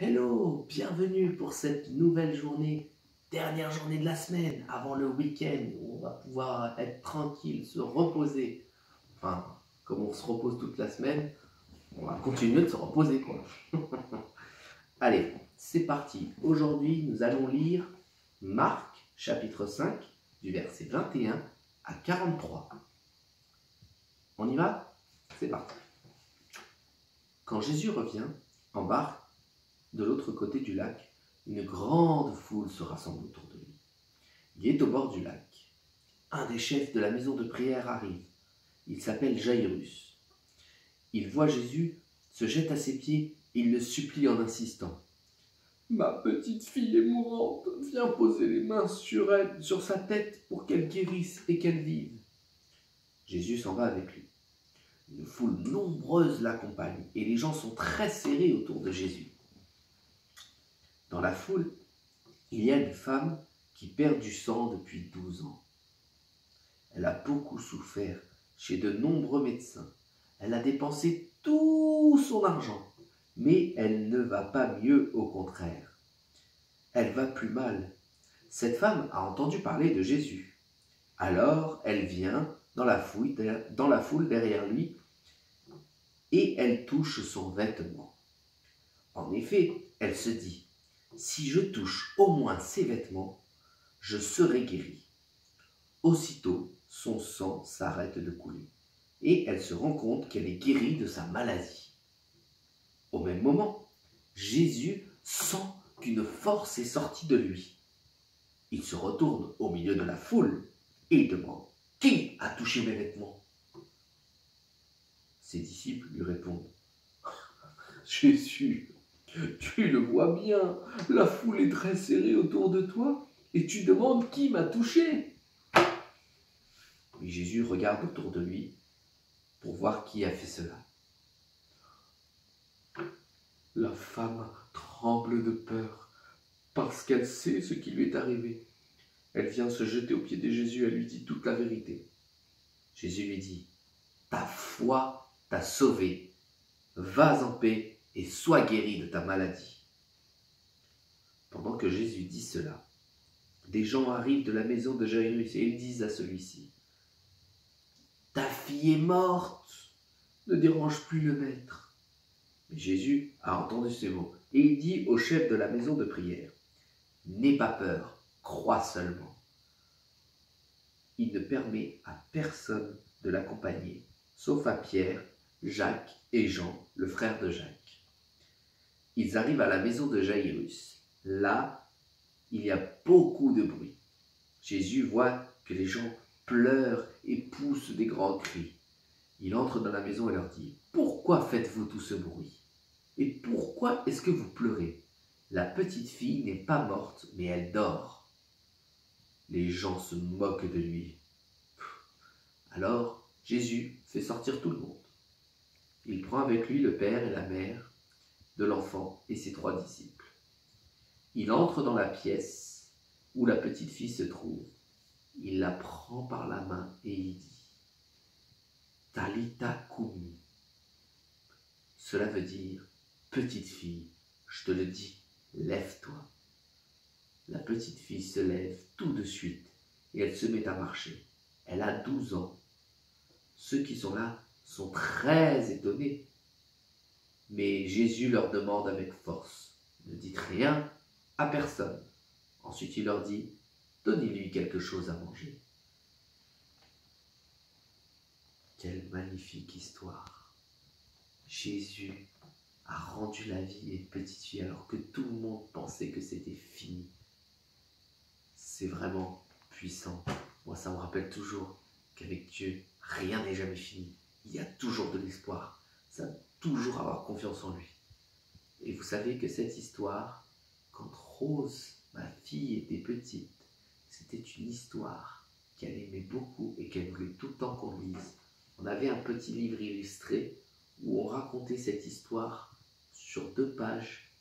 Hello, bienvenue pour cette nouvelle journée, dernière journée de la semaine, avant le week-end où on va pouvoir être tranquille, se reposer. Enfin, comme on se repose toute la semaine, on va continuer de se reposer quoi. Allez, c'est parti. Aujourd'hui, nous allons lire Marc, chapitre 5, du verset 21 à 43. On y va? C'est parti. Quand Jésus revient, embarque de l'autre côté du lac, une grande foule se rassemble autour de lui. Il est au bord du lac. Un des chefs de la maison de prière arrive. Il s'appelle Jairus. Il voit Jésus, se jette à ses pieds et il le supplie en insistant. « Ma petite fille est mourante, viens poser les mains sur elle, sur sa tête pour qu'elle guérisse et qu'elle vive. » Jésus s'en va avec lui. Une foule nombreuse l'accompagne et les gens sont très serrés autour de Jésus. Dans la foule, il y a une femme qui perd du sang depuis 12 ans. Elle a beaucoup souffert chez de nombreux médecins. Elle a dépensé tout son argent, mais elle ne va pas mieux, au contraire. Elle va plus mal. Cette femme a entendu parler de Jésus. Alors, elle vient dans la foule derrière lui et elle touche son vêtement. En effet, elle se dit, « Si je touche au moins ses vêtements, je serai guérie. » Aussitôt, son sang s'arrête de couler et elle se rend compte qu'elle est guérie de sa maladie. Au même moment, Jésus sent qu'une force est sortie de lui. Il se retourne au milieu de la foule et demande « Qui a touché mes vêtements ?» Ses disciples lui répondent « Jésus, tu le vois bien, la foule est très serrée autour de toi et tu demandes qui m'a touché. » Mais Jésus regarde autour de lui pour voir qui a fait cela. La femme tremble de peur parce qu'elle sait ce qui lui est arrivé. Elle vient se jeter aux pieds de Jésus, elle lui dit toute la vérité. Jésus lui dit, « Ta foi t'a sauvé, vas en paix et sois guéri de ta maladie. » Pendant que Jésus dit cela, des gens arrivent de la maison de Jairus et ils disent à celui-ci, « Ta fille est morte, ne dérange plus le maître. » Mais Jésus a entendu ces mots et il dit au chef de la maison de prière, « N'aie pas peur, crois seulement. » Il ne permet à personne de l'accompagner, sauf à Pierre, Jacques et Jean, le frère de Jacques. Ils arrivent à la maison de Jairus. Là, il y a beaucoup de bruit. Jésus voit que les gens pleurent et poussent des grands cris. Il entre dans la maison et leur dit, « Pourquoi faites-vous tout ce bruit? Et pourquoi est-ce que vous pleurez? La petite fille n'est pas morte, mais elle dort. » Les gens se moquent de lui. Alors, Jésus fait sortir tout le monde. Il prend avec lui le père et la mère de l'enfant et ses 3 disciples. Il entre dans la pièce où la petite fille se trouve. Il la prend par la main et il dit « Talita Koumi ». Cela veut dire « Petite fille, je te le dis, lève-toi ». La petite fille se lève tout de suite et elle se met à marcher. Elle a 12 ans. Ceux qui sont là sont très étonnés. Mais Jésus leur demande avec force, « Ne dites rien à personne. » Ensuite il leur dit, « Donnez-lui quelque chose à manger. » Quelle magnifique histoire! Jésus a rendu la vie à une petite fille alors que tout le monde pensait que c'était fini. C'est vraiment puissant. Moi, ça me rappelle toujours qu'avec Dieu, rien n'est jamais fini. Il y a toujours de l'espoir. Ça doit toujours avoir confiance en lui. Et vous savez que cette histoire, quand Rose, ma fille, était petite, c'était une histoire qu'elle aimait beaucoup et qu'elle voulait tout le temps qu'on lise. On avait un petit livre illustré où on racontait cette histoire sur 2 pages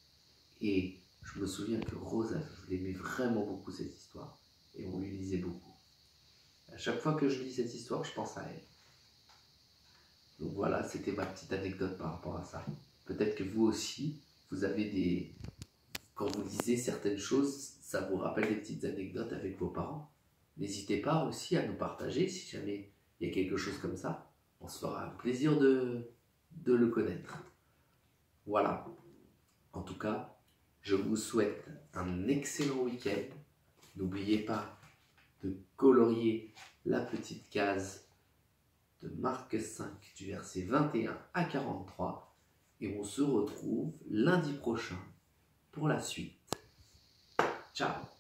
et je me souviens que Rose aimait vraiment beaucoup cette histoire et on lui lisait beaucoup. À chaque fois que je lis cette histoire, je pense à elle. Donc voilà, c'était ma petite anecdote par rapport à ça. Peut-être que vous aussi, vous avez des... Quand vous lisez certaines choses, ça vous rappelle des petites anecdotes avec vos parents. N'hésitez pas aussi à nous partager si jamais il y a quelque chose comme ça. On se fera un plaisir de le connaître. Voilà. En tout cas, je vous souhaite un excellent week-end. N'oubliez pas de colorier la petite case de Marc 5 du verset 21 à 43 et on se retrouve lundi prochain pour la suite. Ciao!